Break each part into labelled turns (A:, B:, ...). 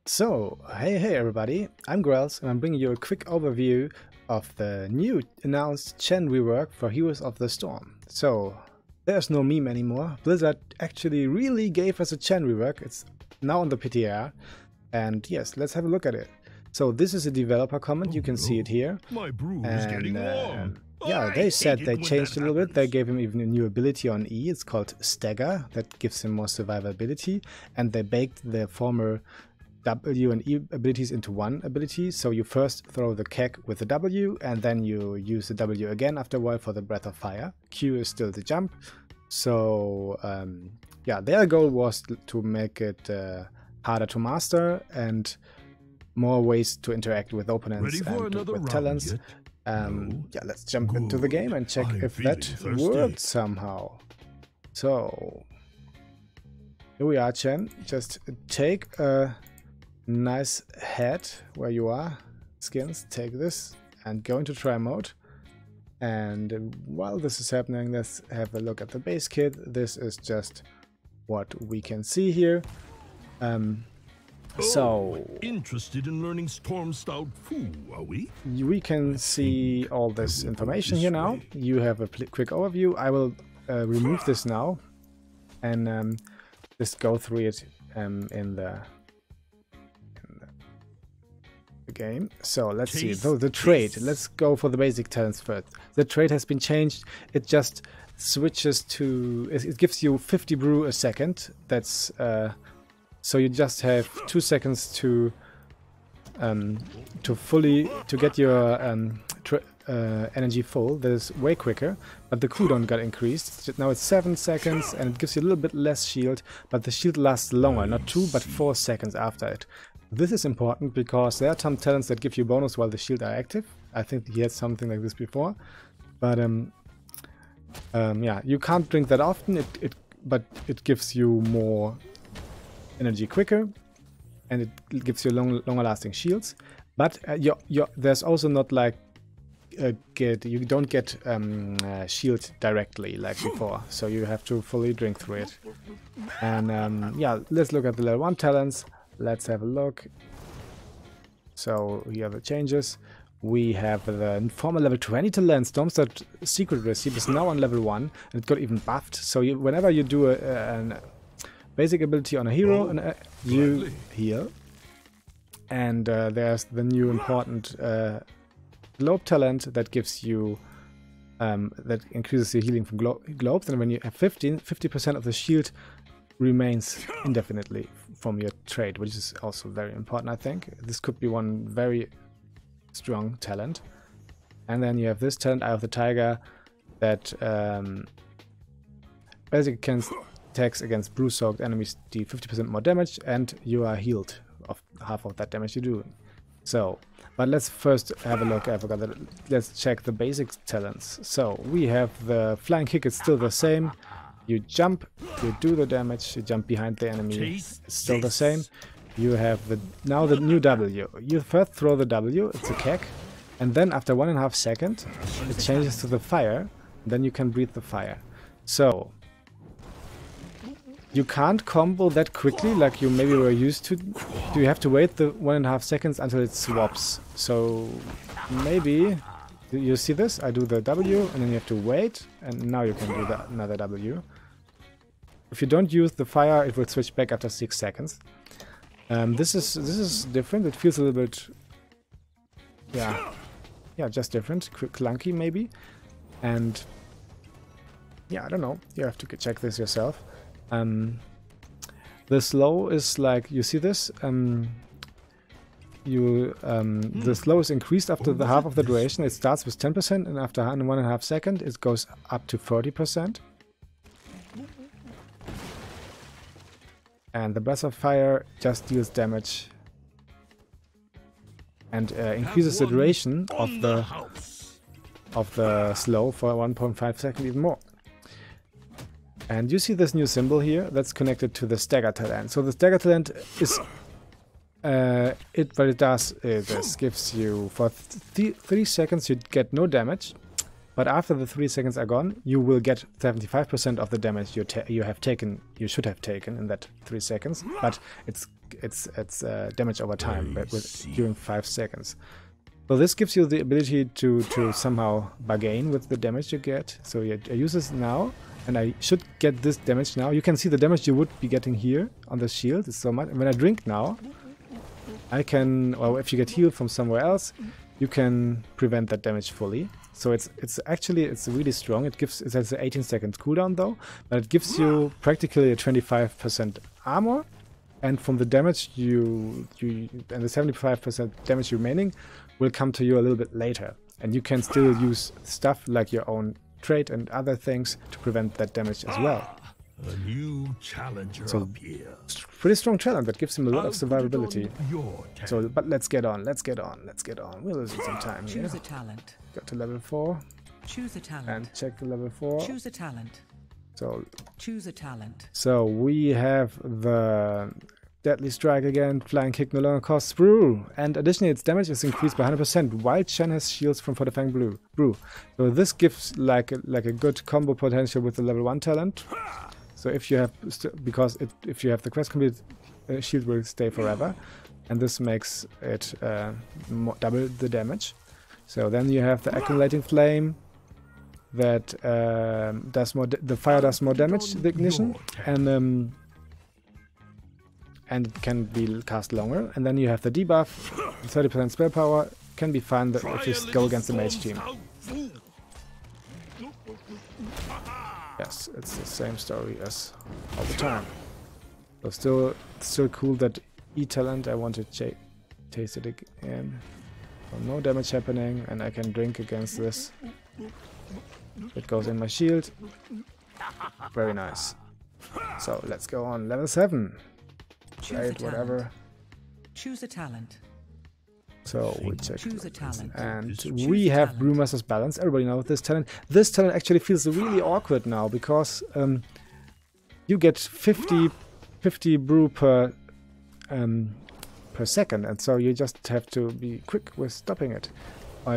A: So, hey everybody, I'm Grels and I'm bringing you a quick overview of the new announced Chen Rework for Heroes of the Storm. So, there's no meme anymore. Blizzard actually really gave us a Chen Rework. It's now on the PTR. And yes, let's have a look at it. So this is a developer comment, you can see it here.
B: My brew is getting warm.
A: Yeah, they said they changed a little bit. They gave him even a new ability on E. It's called Stagger. That gives him more survivability. And they baked the former W and E abilities into one ability. So you first throw the keg with the W, and then you use the W again after a while for the Breath of Fire. Q is still the jump. So yeah, their goal was to make it harder to master and more ways to interact with opponents and with talents. Yeah, let's jump into the game and check if that worked somehow. So here we are, Chen. Just take a nice head where you are. Skins, take this and go into try mode. And while this is happening, let's have a look at the base kit. This is just what we can see here. So
B: interested in learning Storm Stout Fu, are we?
A: We can see all this information here now. You have a quick overview. I will remove this now and just go through it in the game. So let's see. Though the trade. Let's go for the basic talents first. The trade has been changed. It just switches to. It gives you 50 brew a second. That's so you just have 2 seconds to get your energy full. That is way quicker, but the cooldown got increased. Now it's 7 seconds, and it gives you a little bit less shield, but the shield lasts longer, not 2 but 4 seconds after it. This is important because there are some talents that give you bonus while the shield are active. I think he had something like this before, but yeah, you can't drink that often. But it gives you more energy quicker, and it gives you longer lasting shields. But there's also not like you don't get shield directly like before, so you have to fully drink through it. And yeah, let's look at the level 1 talents. Let's have a look. So here are the changes. We have the former level 20 talent Stormstart Secret Recipe is now on level 1, and it got even buffed. So whenever you do a basic ability on a hero, you heal. And there's the new important globe talent that gives you that increases your healing from globes, and when you have 50% of the shield remains indefinitely from your trade, which is also very important. I think this could be one very strong talent. And then you have this talent, Eye of the Tiger, that basically can attacks against brew-soaked enemies deal 50% more damage, and you are healed of half of that damage you do. So, but let's first have a look. I forgot that. Let's check the basic talents. So we have the flying kick. It's still the same. You jump, you do the damage, you jump behind the enemy. It's still the same. You have now the new W. You first throw the W. It's a keg, and then after 1.5 seconds, it changes to the fire. Then you can breathe the fire. So you can't combo that quickly like you maybe were used to. You have to wait the 1.5 seconds until it swaps. So maybe you see this? I do the W, and then you have to wait, and now you can do another W. If you don't use the fire, it will switch back after 6 seconds. This is different. It feels a little bit, yeah, just different, clunky maybe, and yeah, I don't know. You have to check this yourself. The slow is like, you see this? The slow is increased after the half of the duration. It starts with 10%, and after 1.5 seconds it goes up to 30%. And the Breath of Fire just deals damage and increases the duration of the slow for 1.5 seconds even more. And you see this new symbol here that's connected to the Stagger talent. So the Stagger talent is what it does is this gives you for 3 seconds you get no damage, but after the 3 seconds are gone, you will get 75% of the damage you have taken. You should have taken in that 3 seconds, but it's damage over time during 5 seconds. So this gives you the ability to somehow bargain with the damage you get. So I use this now, and I should get this damage now. You can see the damage you would be getting here on the shield is so much. And when I drink now, I can, or if you get healed from somewhere else, you can prevent that damage fully. So it's really strong. It has an 18-second cooldown though, but it gives you practically a 25% armor, and from the damage and the 75% damage remaining will come to you a little bit later. And you can still use stuff like your own trait and other things to prevent that damage as well.
B: A new challenger
A: So
B: appears.
A: pretty strong challenge that gives him a lot of survivability. So, but let's get on. We're losing some time here.
C: Choose a talent.
A: Go to level 4
C: Choose a talent.
A: and check the level 4.
C: Choose a talent.
A: So
C: Choose a talent.
A: we have the Deadly Strike again. Flying Kick no longer costs Brew. And additionally, its damage is increased by 100% while Chen has shields from Fortifying Brew. So this gives like a good combo potential with the level 1 talent. So if you have, if you have the quest complete, shield will stay forever. And this makes it double the damage. So then you have the Accumulating Flame that does more. The fire does more damage, the ignition, and it can be cast longer. And then you have the debuff, 30% spell power, can be fun if you go against the mage team. Yes, it's the same story as all the time. So still cool that E talent. I want to taste it again. So no damage happening, and I can drink against this. It goes in my shield. Very nice. So let's go on level 7. Right, whatever.
C: Choose a talent.
A: So we check,
C: Choose a talent.
A: and we have Brewmaster's Balance. Everybody knows this talent. This talent actually feels really awkward now because you get 50 brew per second, and so you just have to be quick with stopping it.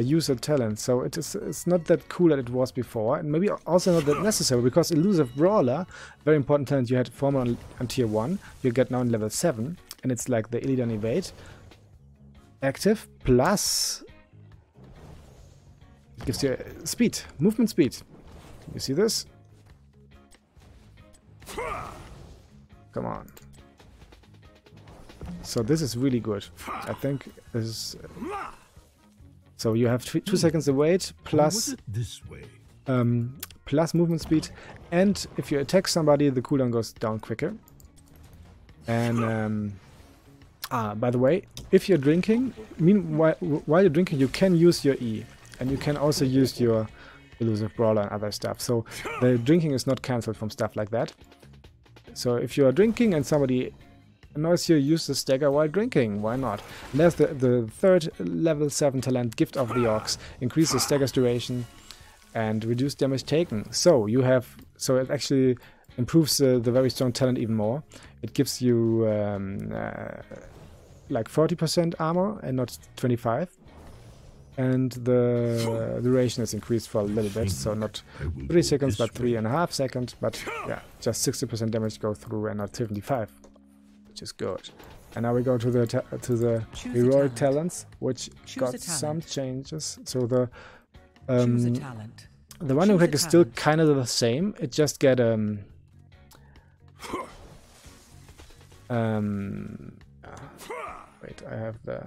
A: Use a talent, so it's not that cool that it was before, and maybe also not that necessary because Elusive Brawler, very important talent you had former on tier 1, you get now in level 7, and it's like the Illidan Evade. Active plus gives you speed, movement speed. You see this? Come on. So this is really good. I think this is. So you have 2 seconds to wait plus plus movement speed, and if you attack somebody, the cooldown goes down quicker. And by the way, if you're drinking, while you're drinking, you can use your E, and you can also use your Elusive Brawler and other stuff. So the drinking is not cancelled from stuff like that. So if you are drinking and somebody annoys you, use the stagger while drinking. Why not? And there's the third level 7 talent, Gift of the Ox. Increase the stagger's duration and reduce damage taken. So you have, so it actually improves the very strong talent even more. It gives you like 40% armor and not 25. And the duration is increased for a little bit, so not 3 seconds but 3.5 seconds, but yeah, just 60% damage go through and not 75, which is good. And now we go to the heroic talents, which got some changes. So the one who is still kind of the same. It just get wait, I have the.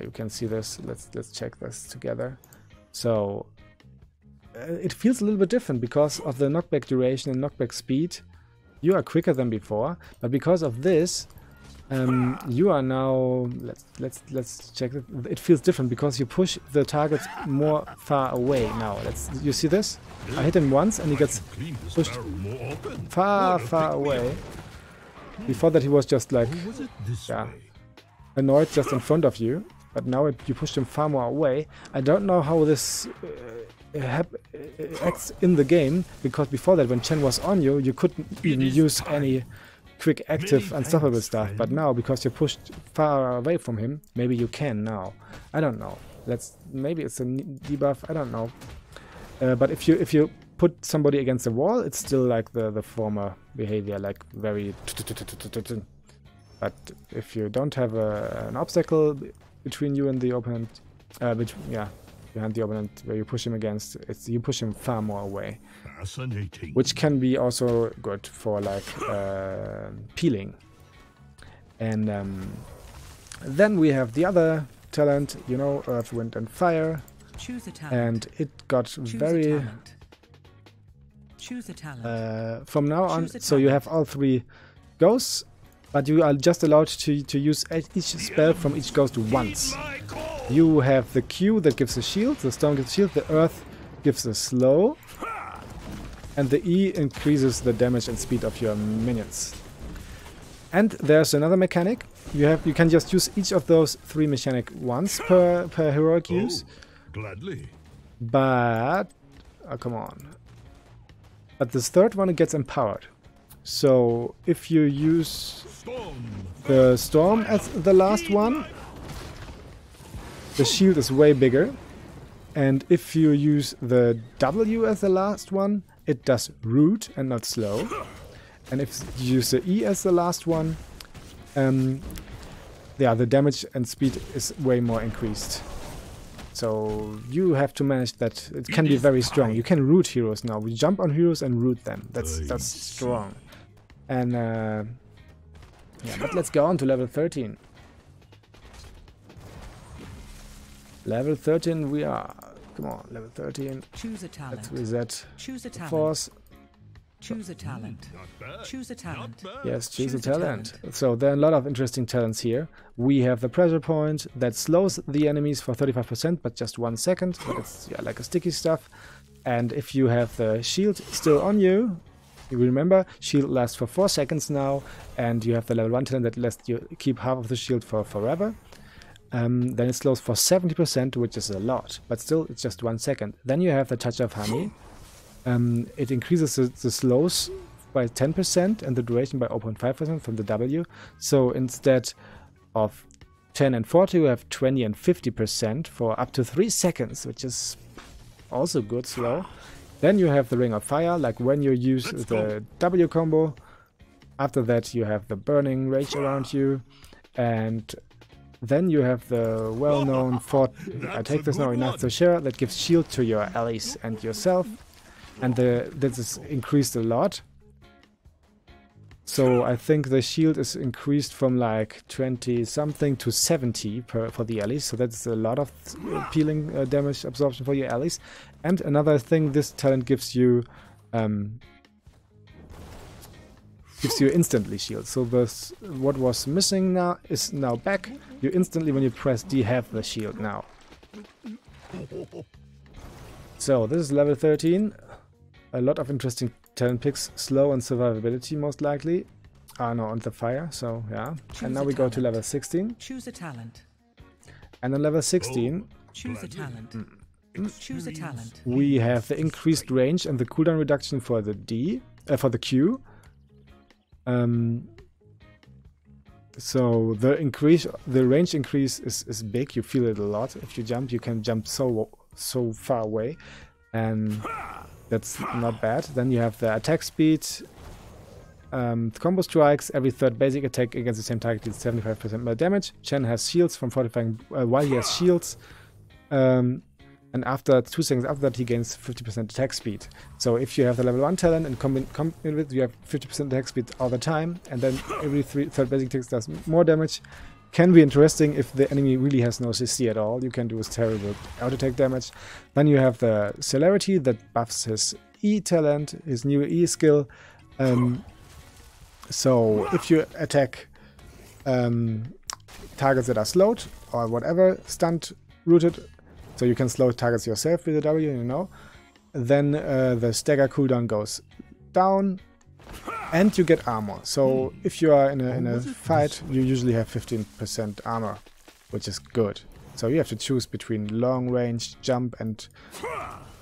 A: You can see this. Let's check this together. So it feels a little bit different because of the knockback duration and knockback speed. You are quicker than before, but because of this, you are now. Let's check it. It feels different because you push the targets more far away now. You see this? I hit him once and he gets pushed far away. Before that he was just like, yeah, annoyed just in front of you. But now you pushed him far more away. I don't know how this acts in the game, because before that, when Chen was on you, you couldn't even use any quick active unstoppable stuff. But now, because you're pushed far away from him, maybe you can now. I don't know. maybe it's a debuff, I don't know. But if you put somebody against the wall, it's still like the former behavior, like very. But if you don't have an obstacle between you and the opponent, behind the opponent where you push him against, you push him far more away.
B: Fascinating.
A: Which can be also good for like peeling. And then we have the other talent, you know, Earth, Wind and Fire.
C: Choose a talent.
A: And it got
C: Choose
A: very...
C: a talent. Choose a talent.
A: from now on,
C: Choose a
A: so you
C: talent.
A: have all 3 ghosts, but you are just allowed to use each spell from each ghost once. You have the Q that gives a shield, the Storm gives a shield, the Earth gives a slow, and the E increases the damage and speed of your minions. And there's another mechanic. You can just use each of those 3 mechanic once per heroic use.
B: Gladly.
A: But come on. But this third one, it gets empowered. So if you use the Storm as the last one, the shield is way bigger. And if you use the W as the last one, it does root and not slow. And if you use the E as the last one, the damage and speed is way more increased. So you have to manage that. It can be very strong. You can root heroes now. We jump on heroes and root them. That's strong. And but let's go on to level 13. Level 13 we are. Come on, level 13.
C: Choose a talent.
A: Let's reset
C: Choose a
A: the
C: talent.
A: force.
C: Choose a talent. Choose a talent.
A: Yes, choose a
C: Choose a
A: talent.
C: talent.
A: So there are a lot of interesting talents here. We have the pressure point that slows the enemies for 35%, but just 1 second. But it's like a sticky stuff. And if you have the shield still on you, you remember, shield lasts for 4 seconds now, and you have the level 1 talent that lets you keep half of the shield for forever. Then it slows for 70%, which is a lot, but still it's just 1 second. Then you have the touch of honey. It increases the slows by 10% and the duration by 0.5% from the W. So instead of 10 and 40, you have 20 and 50% for up to 3 seconds, which is also good slow. Then you have the Ring of Fire, like when you use the W combo. After that you have the Burning Rage around you. And then you have the well-known I take this now enough to share, that gives shield to your allies and yourself. And this is increased a lot. So I think the shield is increased from like 20 something to 70 for the allies. So that's a lot of peeling damage absorption for your allies. And another thing, this talent gives you instantly shield. So what was missing now is now back. You instantly, when you press D, have the shield now. So this is level 13. A lot of interesting talent picks, slow and survivability most likely. No, on the fire, so yeah. And now we go to level 16.
C: Choose a talent.
A: And on level 16,
C: Choose a talent. Choose a talent.
A: we have the increased range and the cooldown reduction for the for the Q. So the range increase is big. You feel it a lot. If you jump, you can jump so far away, and that's not bad. Then you have the attack speed, combo strikes. Every third basic attack against the same target deals 75% more damage. Chen has shields from fortifying while he has shields. And after 2 seconds after that, he gains 50% attack speed. So if you have the level 1 talent and combine with, you have 50% attack speed all the time, and then every third basic attack does more damage. Can be interesting if the enemy really has no CC at all. You can do his terrible auto attack damage. Then you have the celerity that buffs his E talent, his new E skill. So if you attack targets that are slowed or whatever, stunned, rooted, so you can slow targets yourself with the W, you know. Then the stagger cooldown goes down, and you get armor. So if you are in a fight, you usually have 15% armor, which is good. So you have to choose between long range, jump, and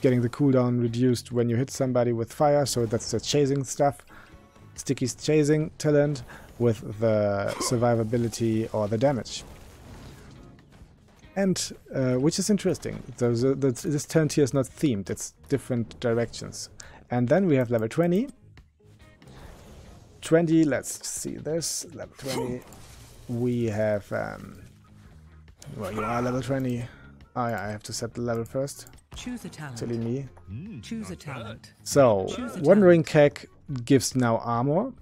A: getting the cooldown reduced when you hit somebody with fire. So that's the chasing stuff, sticky chasing talent with the survivability or the damage. and which is interesting. So this turn tier is not themed, it's different directions. And then we have level 20. 20, let's see this, level 20. We have, well, you are level 20. Oh yeah, I have to set the level first.
C: Choose a talent.
A: Silly me.
C: Choose a talent.
A: So, Wandering Keg gives now armor.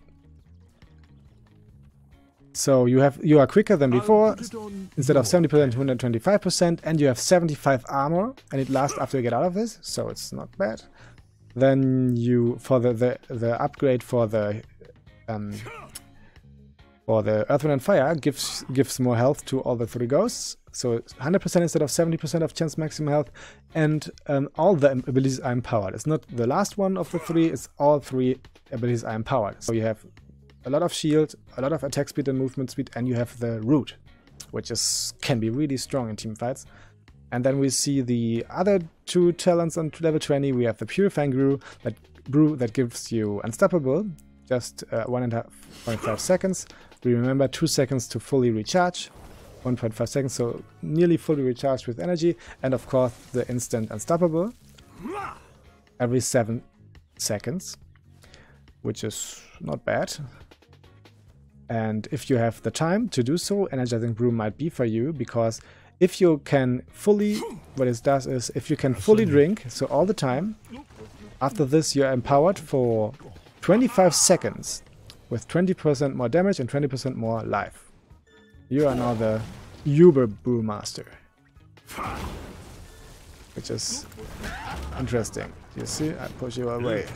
A: So you are quicker than before. Instead of 70%, 125%, and you have 75 armor, and it lasts after you get out of this, so it's not bad. Then you, for the upgrade for the Earth, Wind and Fire gives more health to all the 3 ghosts. So 100% instead of 70% of Chen's maximum health, and all the abilities are empowered. It's not the last one of the 3, it's all 3 abilities are empowered. So you have a lot of shield, a lot of attack speed and movement speed, and you have the root, which can be really strong in team fights. And then we see the other 2 talents on level 20. We have the Purifying Brew that gives you Unstoppable, just 1.5 seconds. We remember 2 seconds to fully recharge, 1.5 seconds, so nearly fully recharged with energy. And of course the instant Unstoppable every 7 seconds, which is not bad. And if you have the time to do so, Energizing Brew might be for you, because if you can fully, what it does is, if you can fully drink, so all the time, after this you're empowered for 25 seconds with 20% more damage and 20% more life. You are now the Uber Brewmaster, which is interesting. You see, I push you away.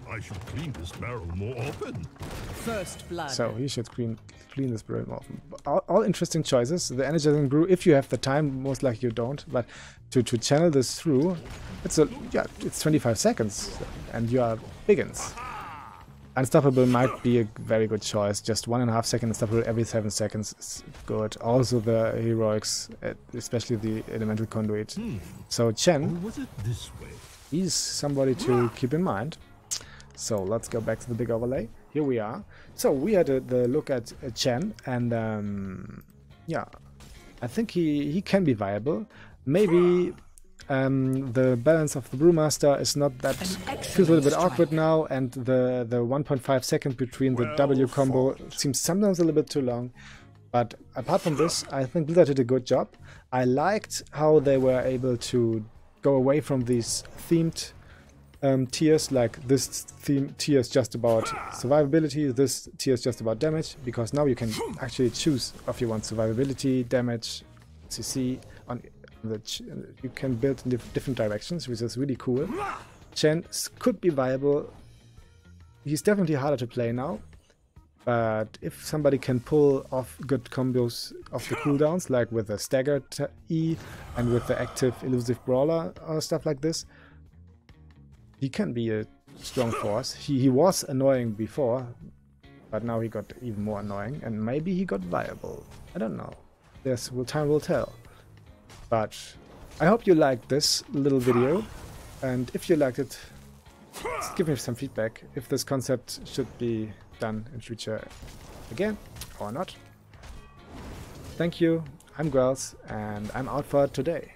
B: I should clean this barrel more often.
C: First blood.
A: So he should clean this barrel more often. All interesting choices. The Energizing Brew, if you have the time, most likely you don't, but to channel this through, it's 25 seconds, and you are biggins. Unstoppable might be a very good choice. Just 1.5 seconds Unstoppable every 7 seconds is good. Also the heroics, especially the Elemental Conduit. So Chen,
B: Was it this way?
A: he's somebody to keep in mind. So let's go back to the big overlay. Here we are. So we had the look at Chen, and yeah, I think he can be viable. Maybe the balance of the Brewmaster is not that, feels a little bit awkward now, and the 1.5 seconds between the W combo seems sometimes a little bit too long. But apart from this, I think Blizzard did a good job. I liked how they were able to go away from these themed tiers, like this tier is just about survivability, this tier is just about damage, because now you can actually choose if you want survivability, damage, CC, you can build in different directions, which is really cool. Chen could be viable. He's definitely harder to play now, but if somebody can pull off good combos of the cooldowns, like with the staggered E and with the active elusive brawler or stuff like this, he can be a strong force. He was annoying before, but now he got even more annoying, and maybe he got viable. I don't know. Time will tell. But I hope you liked this little video, and if you liked it, just give me some feedback if this concept should be done in future again or not. Thank you, I'm Grels, and I'm out for today.